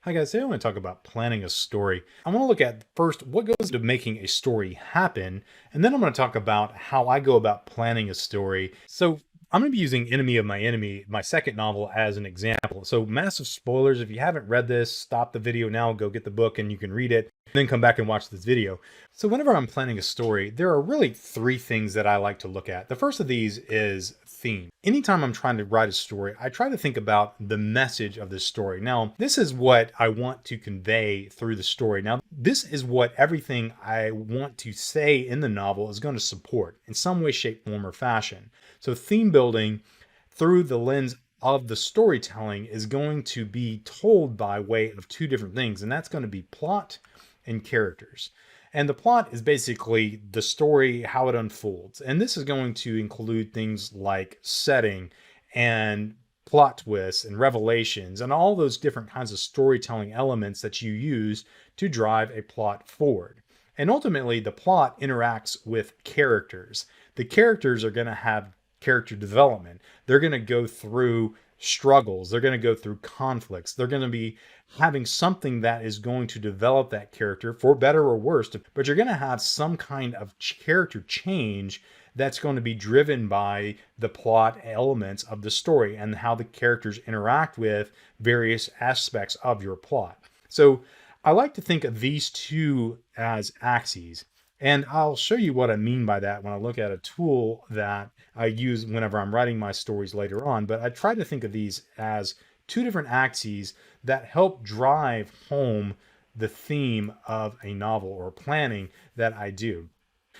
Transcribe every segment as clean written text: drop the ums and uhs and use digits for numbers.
Hi guys, today I want to talk about planning a story. I want to look at first what goes into making a story happen, and then I'm going to talk about how I go about planning a story. So I'm going to be using Enemy of My Enemy, my second novel, as an example. So massive spoilers. If you haven't read this, stop the video now, go get the book and you can read it, then come back and watch this video. So whenever I'm planning a story, there are really three things that I like to look at. The first of these is theme. Anytime I'm trying to write a story, I try to think about the message of the story. Now, this is what I want to convey through the story. Now, this is what everything I want to say in the novel is going to support in some way, shape, form, or fashion. So, theme building through the lens of the storytelling is going to be told by way of two different things, and that's going to be plot and characters. And the plot is basically the story, how it unfolds. And this is going to include things like setting and plot twists and revelations and all those different kinds of storytelling elements that you use to drive a plot forward. And ultimately, the plot interacts with characters. The characters are going to have character development. They're going to go through struggles. They're going to go through conflicts. They're going to be having something that is going to develop that character for better or worse, but you're going to have some kind of character change that's going to be driven by the plot elements of the story and how the characters interact with various aspects of your plot. So I like to think of these two as axes. And I'll show you what I mean by that when I look at a tool that I use whenever I'm writing my stories later on. But I try to think of these as two different axes that help drive home the theme of a novel or planning that I do.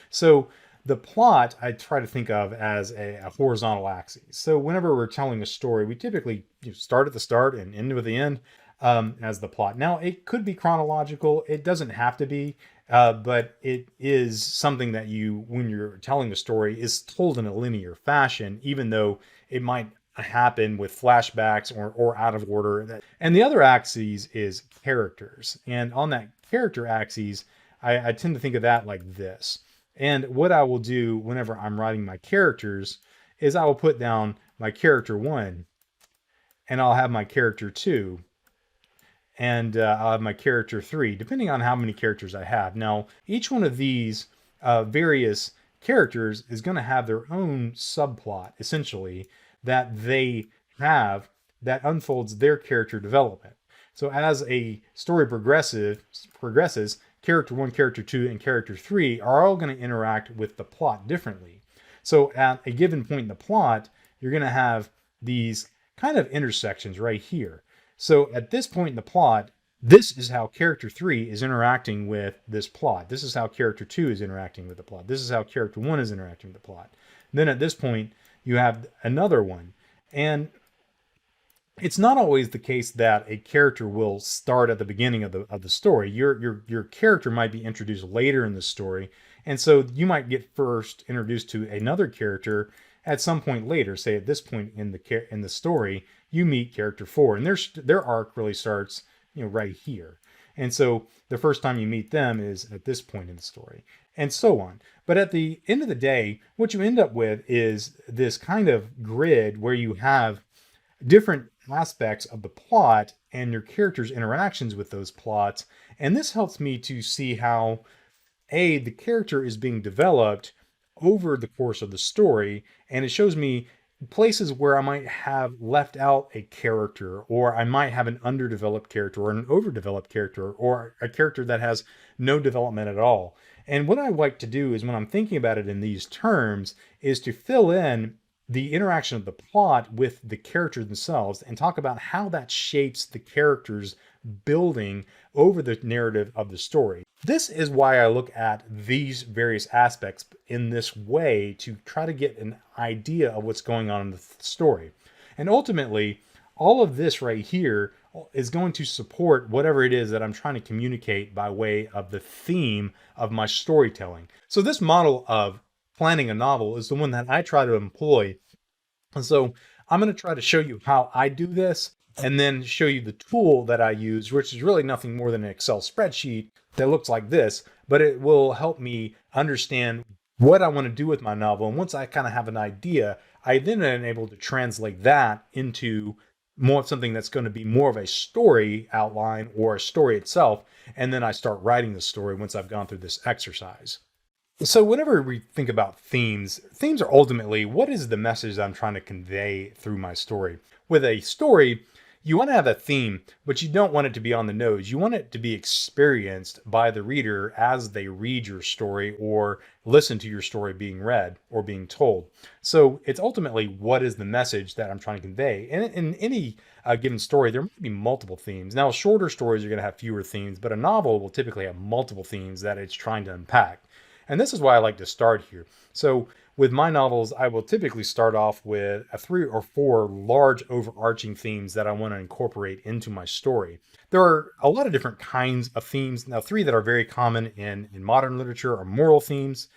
So the plot I try to think of as a horizontal axis. So whenever we're telling a story, we typically start at the start and end with the end as the plot. Now, it could be chronological. It doesn't have to be, but it is something that you, when you're telling the story, is told in a linear fashion, even though it might happen with flashbacks or out of order. And the other axis is characters. And on that character axis, I tend to think of that like this. And what I will do whenever I'm writing my characters is I will put down my character 1, and I'll have my character 2, and I'll have my character 3, depending on how many characters I have. Now, each one of these various characters is going to have their own subplot, essentially, that they have that unfolds their character development. So as a story progresses, character 1, character 2, and character 3 are all going to interact with the plot differently. So at a given point in the plot, you're going to have these kind of intersections right here. So at this point in the plot, this is how character 3 is interacting with this plot. This is how character 2 is interacting with the plot. This is how character 1 is interacting with the plot. Then at this point, you have another one. And it's not always the case that a character will start at the beginning of the story. Your character might be introduced later in the story, and so you might get first introduced to another character at some point later. Say at this point in the story, you meet character 4, and their arc really starts right here. And so the first time you meet them is at this point in the story, and so on. But at the end of the day, what you end up with is this kind of grid where you have different aspects of the plot and your characters' interactions with those plots. And this helps me to see how the character is being developed over the course of the story, and it shows me places where I might have left out a character, or I might have an underdeveloped character, or an overdeveloped character, or a character that has no development at all. And what I like to do is, when I'm thinking about it in these terms, is to fill in the interaction of the plot with the characters themselves and talk about how that shapes the characters building over the narrative of the story. This is why I look at these various aspects in this way, to try to get an idea of what's going on in the story. And ultimately, all of this right here is going to support whatever it is that I'm trying to communicate by way of the theme of my storytelling. So this model of planning a novel is the one that I try to employ. And so I'm going to try to show you how I do this, and then show you the tool that I use, which is really nothing more than an Excel spreadsheet that looks like this, but it will help me understand what I want to do with my novel. And once I kind of have an idea, I then am able to translate that into more something that's going to be more of a story outline or a story itself. And then I start writing the story once I've gone through this exercise. So, whenever we think about themes, themes are ultimately what is the message I'm trying to convey through my story. With a story, you want to have a theme, but you don't want it to be on the nose. You want it to be experienced by the reader as they read your story or listen to your story being read or being told. So, it's ultimately what is the message that I'm trying to convey. And in any given story, there might be multiple themes. Now, shorter stories are going to have fewer themes, but a novel will typically have multiple themes that it's trying to unpack. And this is why I like to start here. So, with my novels, I will typically start off with a 3 or 4 large overarching themes that I want to incorporate into my story. There are a lot of different kinds of themes. Now, 3 that are very common in modern literature are moral themes.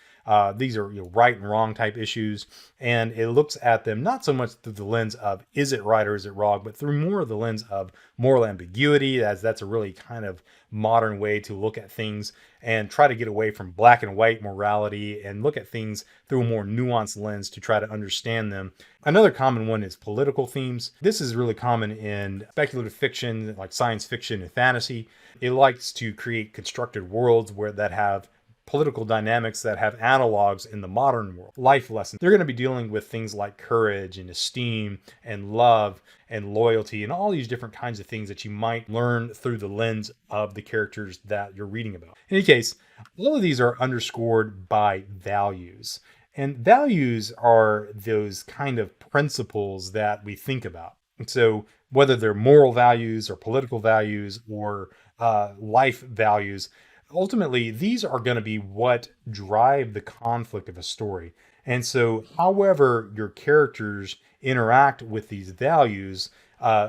These are right and wrong type issues, and it looks at them not so much through the lens of is it right or is it wrong, but through more of the lens of moral ambiguity, as that's a really kind of modern way to look at things and try to get away from black and white morality and look at things through a more nuanced lens to try to understand them. Another common one is political themes. This is really common in speculative fiction, like science fiction and fantasy. It likes to create constructed worlds where that have political dynamics that have analogs in the modern world. Life lessons. They're going to be dealing with things like courage and esteem and love and loyalty and all these different kinds of things that you might learn through the lens of the characters that you're reading about. In any case, all of these are underscored by values. And values are those kind of principles that we think about. And so whether they're moral values or political values or life values, ultimately, these are going to be what drive the conflict of a story. And so, however, your characters interact with these values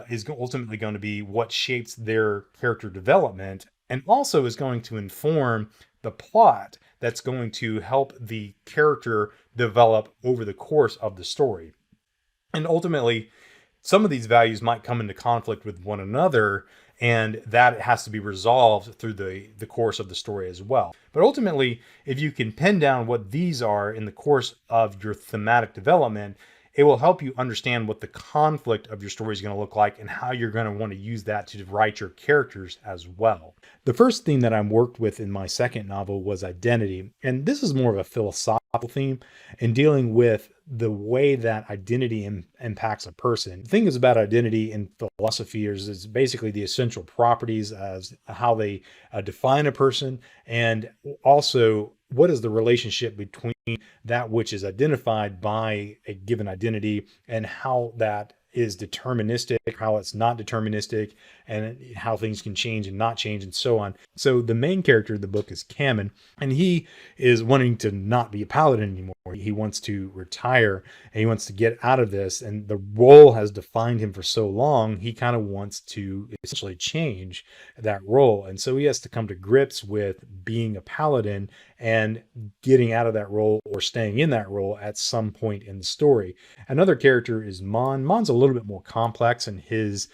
is ultimately going to be what shapes their character development and also is going to inform the plot that's going to help the character develop over the course of the story. And ultimately, some of these values might come into conflict with one another, and that has to be resolved through the course of the story as well. But ultimately, if you can pin down what these are in the course of your thematic development, it will help you understand what the conflict of your story is going to look like and how you're going to want to use that to write your characters as well. The first theme that I worked with in my second novel was identity. And this is more of a philosophical theme in dealing with the way that identity impacts a person. The thing is about identity in philosophy is basically the essential properties as how they define a person, and also what is the relationship between that which is identified by a given identity and how that is deterministic, how it's not deterministic, and how things can change and not change, and so on. So the main character of the book is Cameron, and he is wanting to not be a paladin anymore. He wants to retire and he wants to get out of this, and the role has defined him for so long, he kind of wants to essentially change that role. And so he has to come to grips with being a paladin and getting out of that role or staying in that role at some point in the story. Another character is Mon. Mon's a little bit more complex in his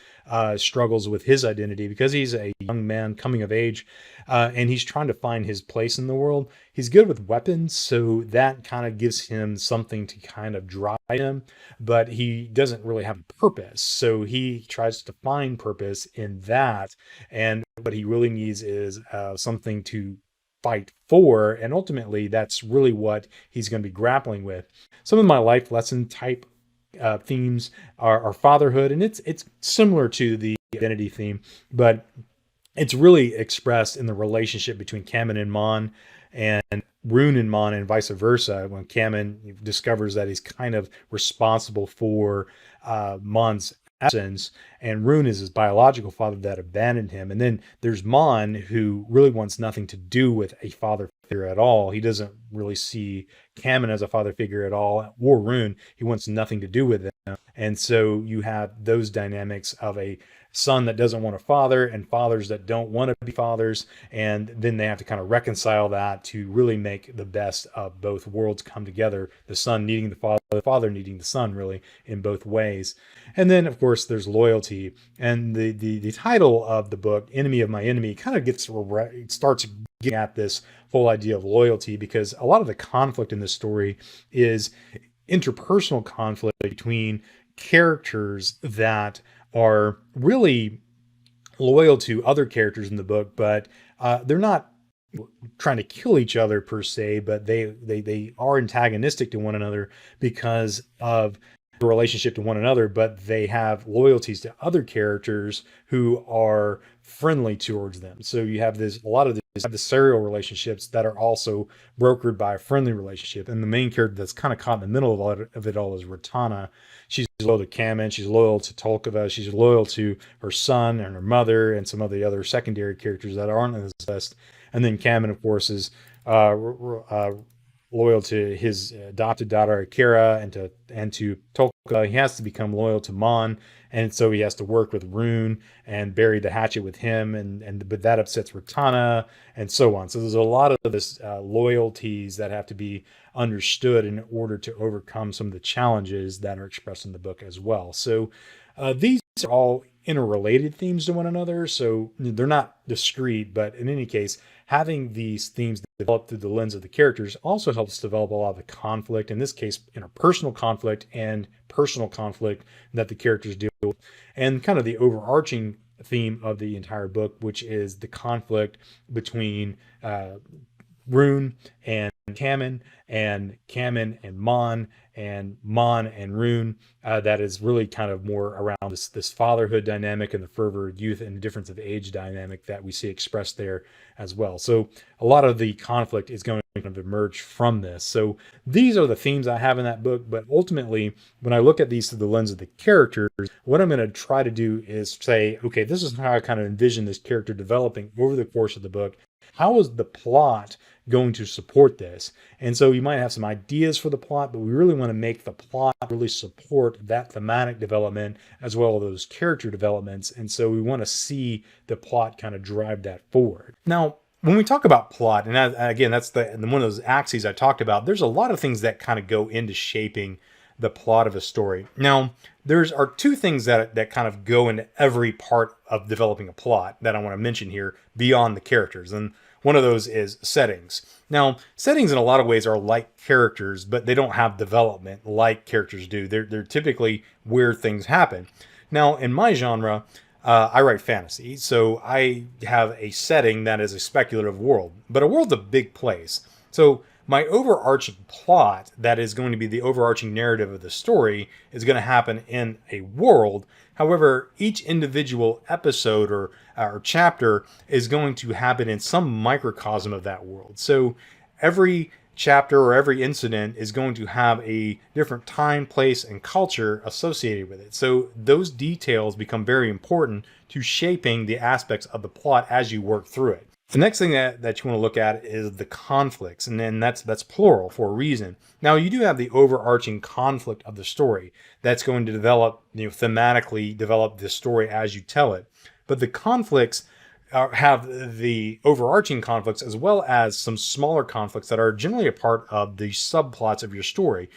struggles with his identity because he's a young man coming of age and he's trying to find his place in the world. He's good with weapons, so that kind of gives him something to kind of drive him, but he doesn't really have a purpose. So he tries to find purpose in that, and what he really needs is something to fight for, and ultimately that's really what he's going to be grappling with. Some of my life lesson type themes are fatherhood, and it's similar to the identity theme, but it's really expressed in the relationship between Kamen and Mon, and Rune and Mon, and vice versa. When Kamen discovers that he's kind of responsible for Mon's absence, and Rune is his biological father that abandoned him. And then there's Mon, who really wants nothing to do with a father figure at all. He doesn't really see Kamen as a father figure at all, or Rune. He wants nothing to do with them. And so you have those dynamics of a son that doesn't want a father and fathers that don't want to be fathers, and then they have to kind of reconcile that to really make the best of both worlds come together, the son needing the father needing the son, really, in both ways. And then of course there's loyalty, and the title of the book, Enemy of My Enemy, kind of starts getting at this whole idea of loyalty, because a lot of the conflict in this story is interpersonal conflict between characters that are really loyal to other characters in the book, but they're not trying to kill each other per se, but they are antagonistic to one another because of the relationship to one another, but they have loyalties to other characters who are friendly towards them. So you have this a lot of these adversarial relationships that are also brokered by a friendly relationship. And the main character that's kind of caught in the middle of it all is Ratana. She's loyal to Kamen, she's loyal to Tolkava, she's loyal to her son and her mother and some of the other secondary characters that aren't in this list. And then Kamen, of course, is loyal to his adopted daughter Akira and to Tolka. He has to become loyal to Mon, and so he has to work with Rune and bury the hatchet with him, and but that upsets Ratana and so on. So there's a lot of this loyalties that have to be understood in order to overcome some of the challenges that are expressed in the book as well. So these are all interrelated themes to one another, so they're not discrete, but in any case, having these themes developed through the lens of the characters also helps develop a lot of the conflict, in this case, interpersonal conflict and personal conflict that the characters deal with, and kind of the overarching theme of the entire book, which is the conflict between Rune and Kamen and Mon and Rune. That is really kind of more around this fatherhood dynamic and the fervor of youth and the difference of age dynamic that we see expressed there as well. So a lot of the conflict is going to kind of emerge from this. So these are the themes I have in that book, but ultimately when I look at these through the lens of the characters, what I'm going to try to do is say, okay, this is how I kind of envision this character developing over the course of the book. How is the plot going to support this? And so you might have some ideas for the plot, but we really want to make the plot really support that thematic development as well as those character developments. And so we want to see the plot kind of drive that forward. Now, when we talk about plot, and again, that's one of those axes I talked about, there's a lot of things that kind of go into shaping the plot of a story. Now, are two things that kind of go into every part of developing a plot that I want to mention here beyond the characters. And one of those is settings. Now, settings in a lot of ways are like characters, but they don't have development like characters do. They're typically where things happen. Now, in my genre, I write fantasy, so I have a setting that is a speculative world, but a world's a big place. So my overarching plot, that is going to be the overarching narrative of the story, is going to happen in a world. However, each individual episode or chapter is going to happen in some microcosm of that world. So every chapter or every incident is going to have a different time, place, and culture associated with it. So those details become very important to shaping the aspects of the plot as you work through it. The next thing that you want to look at is the conflicts, and then that's plural for a reason. Now, you do have the overarching conflict of the story that's going to develop, thematically develop the story as you tell it. But the conflicts have the overarching conflicts as well as some smaller conflicts that are generally a part of the subplots of your story,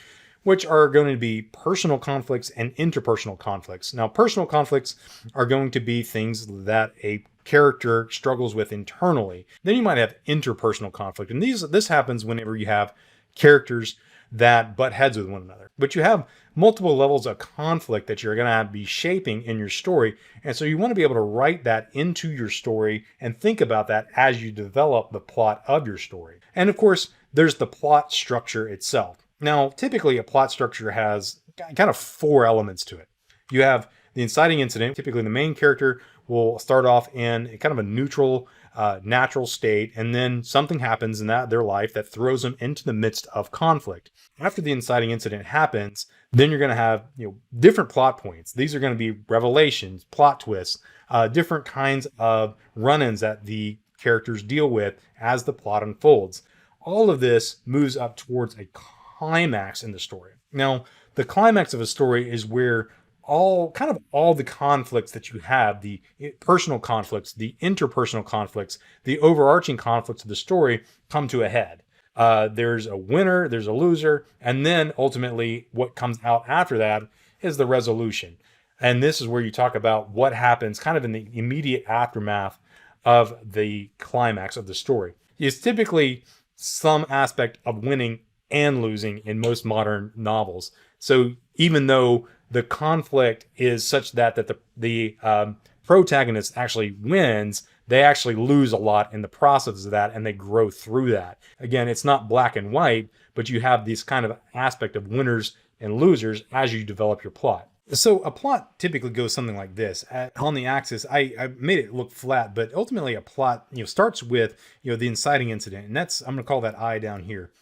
which are going to be personal conflicts and interpersonal conflicts. Now, personal conflicts are going to be things that a character struggles with internally. Then you might have interpersonal conflict, and this happens whenever you have characters that butt heads with one another. But you have multiple levels of conflict that you're going to have to be shaping in your story, and so you want to be able to write that into your story and think about that as you develop the plot of your story. And of course, there's the plot structure itself. Now, typically a plot structure has kind of four elements to it. You have the inciting incident. Typically the main character will start off in kind of a neutral, natural state, and then something happens in their life that throws them into the midst of conflict. After the inciting incident happens, then you're going to have different plot points. These are going to be revelations, plot twists, different kinds of run-ins that the characters deal with as the plot unfolds. All of this moves up towards a climax in the story. Now, the climax of a story is where all the conflicts that you have, the personal conflicts, the interpersonal conflicts, the overarching conflicts of the story come to a head. There's a winner, there's a loser, and then ultimately what comes out after that is the resolution. And this is where you talk about what happens kind of in the immediate aftermath of the climax of the story. It's typically some aspect of winning and losing in most modern novels. So even though the conflict is such that the protagonist actually wins, they actually lose a lot in the process of that, and they grow through that. Again, it's not black and white, but you have this kind of aspect of winners and losers as you develop your plot. So a plot typically goes something like this. On the axis, I made it look flat, but ultimately a plot starts with the inciting incident, and that's, I'm going to call that I down here.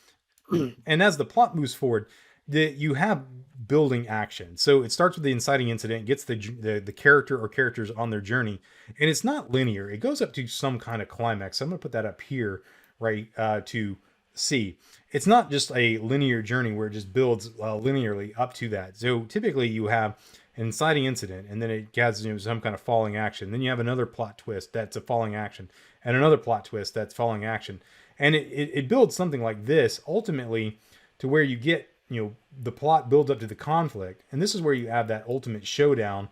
And as the plot moves forward, you have building action. So it starts with the inciting incident, gets the character or characters on their journey, and it's not linear. It goes up to some kind of climax. So I'm going to put that up here, right, to see. It's not just a linear journey where it just builds linearly up to that. So typically you have an inciting incident, and then it has some kind of falling action. Then you have another plot twist that's a falling action, and another plot twist that's falling action. And it builds something like this ultimately to where you get, the plot builds up to the conflict. And this is where you have that ultimate showdown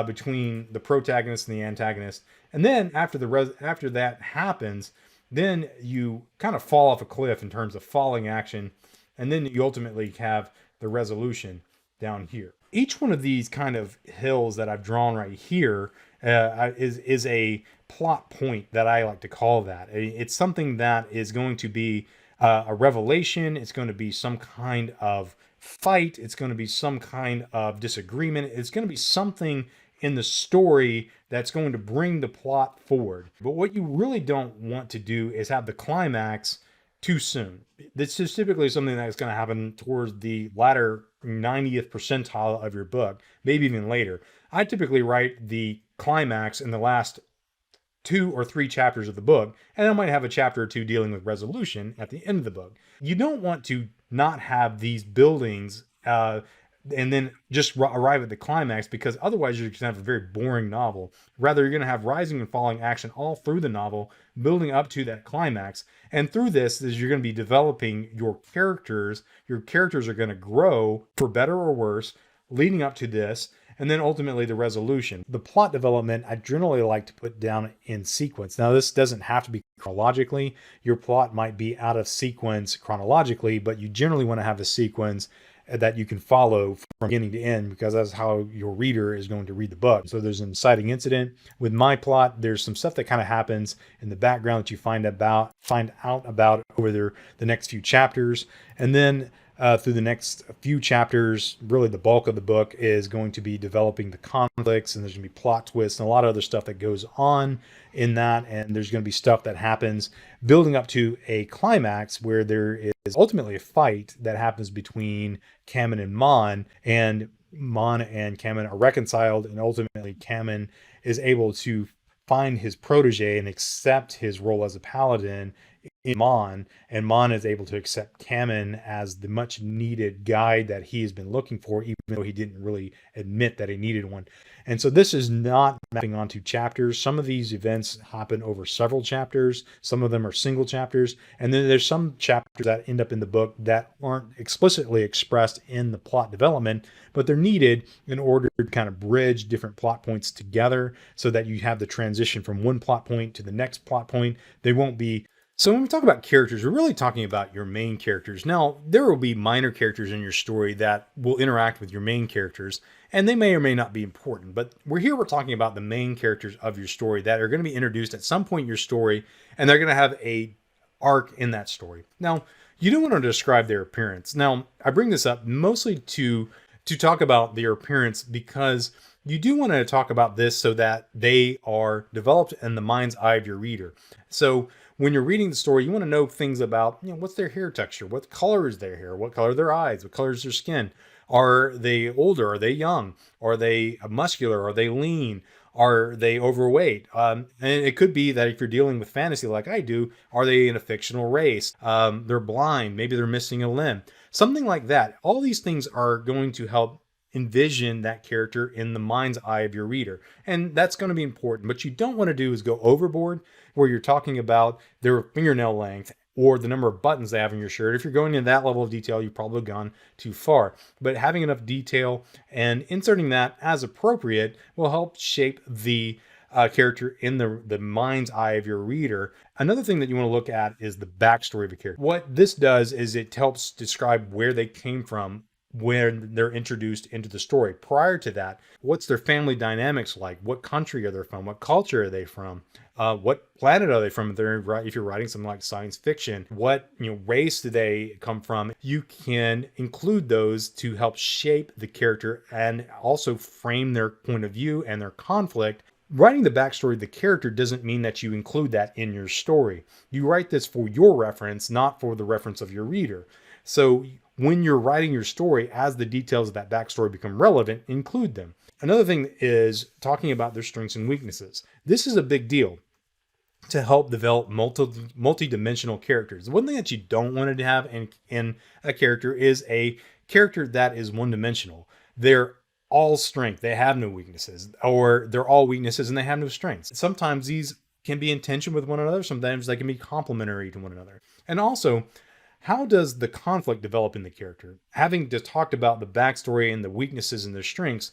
between the protagonist and the antagonist. And then after that happens, then you kind of fall off a cliff in terms of falling action. And then you ultimately have the resolution down here. Each one of these kind of hills that I've drawn right here is a plot point that I like to call that. It's something that is going to be a revelation. It's going to be some kind of fight. It's going to be some kind of disagreement. It's going to be something in the story that's going to bring the plot forward. But what you really don't want to do is have the climax too soon. This is typically something that's going to happen towards the latter 90th percentile of your book, maybe even later. I typically write the climax in the last 2 or 3 chapters of the book, and I might have a chapter or 2 dealing with resolution at the end of the book. You don't want to not have these buildings and then just arrive at the climax, because otherwise you're going to have a very boring novel. Rather, you're going to have rising and falling action all through the novel, building up to that climax. And through this is you're going to be developing your characters. Your characters are going to grow for better or worse, leading up to this. And then ultimately the resolution. The plot development, I generally like to put down in sequence. Now, this doesn't have to be chronologically. Your plot might be out of sequence chronologically, but you generally want to have a sequence that you can follow from beginning to end, because that's how your reader is going to read the book. So there's an inciting incident. With my plot, there's some stuff that kind of happens in the background that you find out about over the next few chapters. And then through the next few chapters, really the bulk of the book is going to be developing the conflicts, and there's going to be plot twists and a lot of other stuff that goes on in that. And there's going to be stuff that happens building up to a climax where there is ultimately a fight that happens between Kamen and Mon, and Mon and Kamen are reconciled, and ultimately Kamen is able to find his protege and accept his role as a paladin in Mon, and Mon is able to accept Kamen as the much needed guide that he has been looking for, even though he didn't really admit that he needed one. And so this is not mapping onto chapters. Some of these events happen over several chapters. Some of them are single chapters. And then there's some chapters that end up in the book that aren't explicitly expressed in the plot development, but they're needed in order to kind of bridge different plot points together so that you have the transition from one plot point to the next plot point. They won't be. So when we talk about characters, we're really talking about your main characters. Now, there will be minor characters in your story that will interact with your main characters, and they may or may not be important. But we're talking about the main characters of your story that are going to be introduced at some point in your story, and they're going to have a arc in that story. Now, you don't want to describe their appearance. Now, I bring this up mostly to talk about their appearance, because you do want to talk about this so that they are developed in the mind's eye of your reader. So when you're reading the story, you want to know things about, what's their hair texture? What color is their hair? What color are their eyes? What color is their skin? Are they older? Are they young? Are they muscular? Are they lean? Are they overweight? And it could be that if you're dealing with fantasy like I do, are they in a fictional race? They're blind. Maybe they're missing a limb. Something like that. All these things are going to help envision that character in the mind's eye of your reader. And that's going to be important. What you don't want to do is go overboard where you're talking about their fingernail length or the number of buttons they have in your shirt. If you're going into that level of detail, you've probably gone too far. But having enough detail and inserting that as appropriate will help shape the character in the mind's eye of your reader. Another thing that you want to look at is the backstory of a character. What this does is it helps describe where they came from when they're introduced into the story. Prior to that, what's their family dynamics like? What country are they from? What culture are they from? What planet are they from? If you're writing something like science fiction, what race do they come from? You can include those to help shape the character and also frame their point of view and their conflict. Writing the backstory of the character doesn't mean that you include that in your story. You write this for your reference, not for the reference of your reader. So when you're writing your story, as the details of that backstory become relevant, include them. Another thing is talking about their strengths and weaknesses. This is a big deal to help develop multi-dimensional characters. One thing that you don't want to have in a character is a character that is one-dimensional. They're all strength, they have no weaknesses, or they're all weaknesses and they have no strengths. Sometimes these can be in tension with one another, sometimes they can be complementary to one another. And also, how does the conflict develop in the character? Having just talked about the backstory and the weaknesses and their strengths,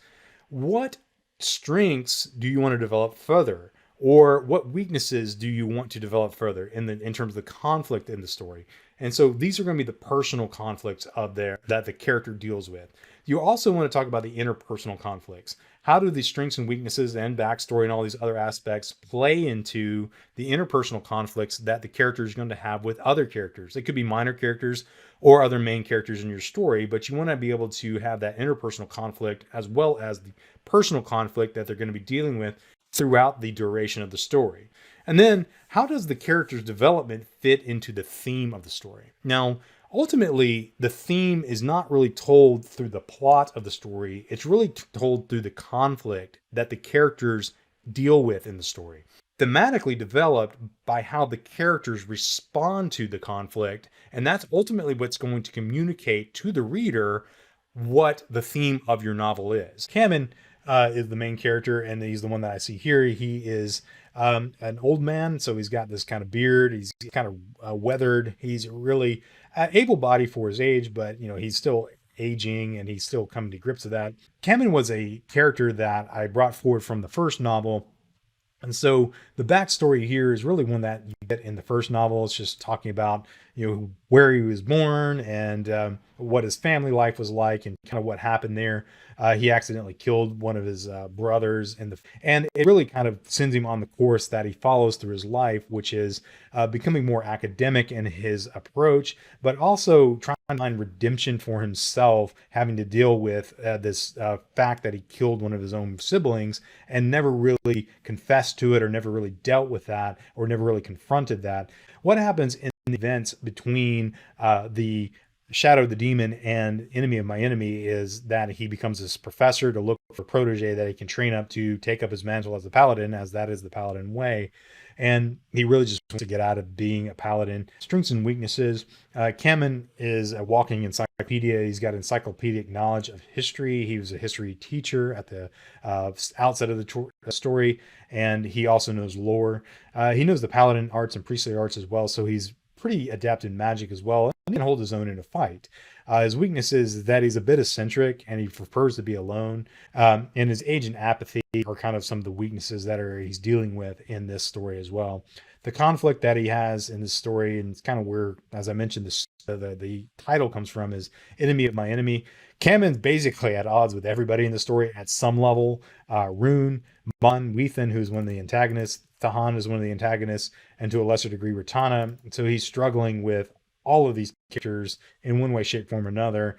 what strengths do you want to develop further? Or what weaknesses do you want to develop further in terms of the conflict in the story? And so these are going to be the personal conflicts that the character deals with. You also want to talk about the interpersonal conflicts. How do the strengths and weaknesses and backstory and all these other aspects play into the interpersonal conflicts that the character is going to have with other characters? It could be minor characters or other main characters in your story, but you want to be able to have that interpersonal conflict as well as the personal conflict that they're going to be dealing with throughout the duration of the story. And then, how does the character's development fit into the theme of the story? Now, ultimately, the theme is not really told through the plot of the story. It's really told through the conflict that the characters deal with in the story. Thematically developed by how the characters respond to the conflict. And that's ultimately what's going to communicate to the reader what the theme of your novel is. Kamen is the main character, and he's the one that I see here. He is an old man, so he's got this kind of beard. He's kind of weathered. He's really able-bodied for his age, but he's still aging, and he's still coming to grips with that. Kamen was a character that I brought forward from the first novel. And so the backstory here is really one that you get in the first novel. It's just talking about, where he was born and what his family life was like and kind of what happened there. He accidentally killed one of his brothers, and it really kind of sends him on the course that he follows through his life, which is becoming more academic in his approach, but also trying to find redemption for himself, having to deal with this fact that he killed one of his own siblings and never really confessed to it or never really dealt with that or never really confronted that. What happens in the events between the Shadow of the Demon and Enemy of My Enemy is that he becomes this professor to look for protege that he can train up to take up his mantle as a paladin, as that is the paladin way. And he really just wants to get out of being a paladin. Strengths and weaknesses. Kamen is a walking encyclopedia. He's got encyclopedic knowledge of history. He was a history teacher at the outset of the story, and he also knows lore. He knows the paladin arts and priestly arts as well, so he's pretty adept in magic as well, and can hold his own in a fight. His weakness is that he's a bit eccentric and he prefers to be alone. And his age and apathy are kind of some of the weaknesses that he's dealing with in this story as well. The conflict that he has in this story, and it's kind of where, as I mentioned, the title comes from, is Enemy of My Enemy. Kamen's basically at odds with everybody in the story at some level. Rune, Mon, Weethan, who's one of the antagonists, Tahan is one of the antagonists, and to a lesser degree, Ratana. So he's struggling with all of these characters in one way, shape, form, or another.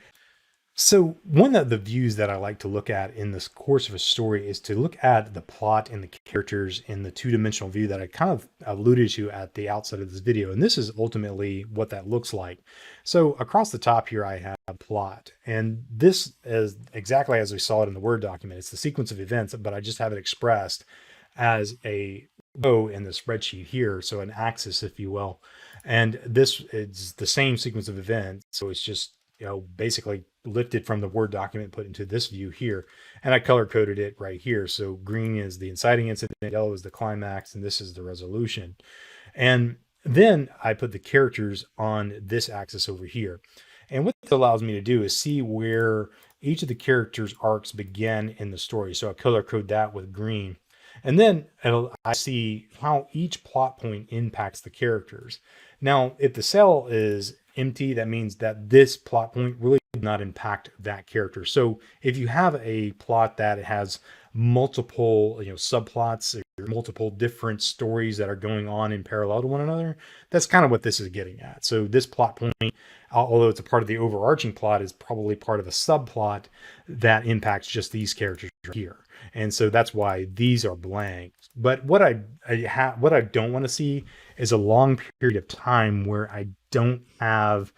So one of the views that I like to look at in this course of a story is to look at the plot and the characters in the two-dimensional view that I kind of alluded to at the outset of this video. And this is ultimately what that looks like. So across the top here, I have a plot. And this is exactly as we saw it in the Word document. It's the sequence of events, but I just have it expressed as a row in the spreadsheet here. So an axis, if you will. And this is the same sequence of events. So it's just, basically lifted from the Word document, put into this view here. And I color coded it right here. So green is the inciting incident, yellow is the climax, and this is the resolution. And then I put the characters on this axis over here. And what this allows me to do is see where each of the characters' arcs begin in the story. So I color code that with green. And then I see how each plot point impacts the characters. Now, if the cell is empty, that means that this plot point really not impact that character. So if you have a plot that has multiple, subplots or multiple different stories that are going on in parallel to one another, that's kind of what this is getting at. So this plot point, although it's a part of the overarching plot, is probably part of a subplot that impacts just these characters here. And so that's why these are blank. But what I don't want to see is a long period of time where I don't have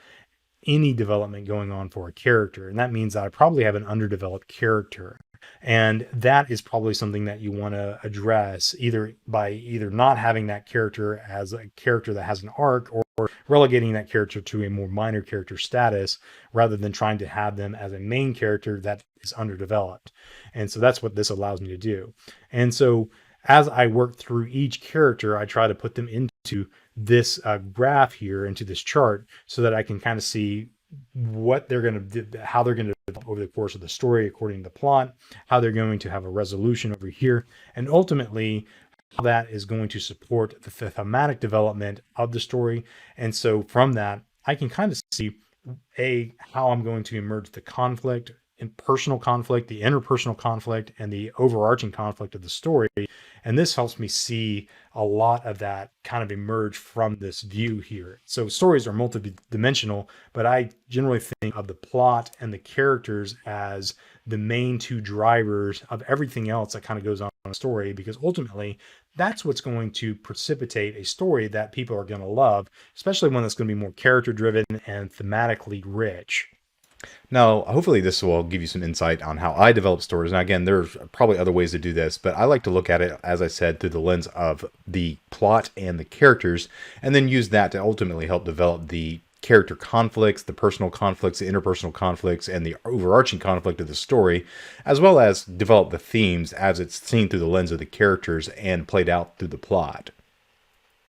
any development going on for a character. And that means that I probably have an underdeveloped character. And that is probably something that you want to address either not having that character as a character that has an arc, or relegating that character to a more minor character status rather than trying to have them as a main character that is underdeveloped. And so that's what this allows me to do. And so as I work through each character, I try to put them into this graph here, into this chart, so that I can kind of see what they're going to do, how they're going to develop over the course of the story according to the plot, how they're going to have a resolution over here, and ultimately how that is going to support the thematic development of the story. And so from that, I can kind of see how I'm going to emerge the conflict, in personal conflict, the interpersonal conflict, and the overarching conflict of the story. And this helps me see a lot of that kind of emerge from this view here. So stories are multidimensional, but I generally think of the plot and the characters as the main two drivers of everything else that kind of goes on in a story, because ultimately that's what's going to precipitate a story that people are going to love, especially one that's going to be more character driven and thematically rich. Now, hopefully this will give you some insight on how I develop stories. Now, again, there's probably other ways to do this, but I like to look at it, as I said, through the lens of the plot and the characters, and then use that to ultimately help develop the character conflicts, the personal conflicts, the interpersonal conflicts, and the overarching conflict of the story, as well as develop the themes as it's seen through the lens of the characters and played out through the plot.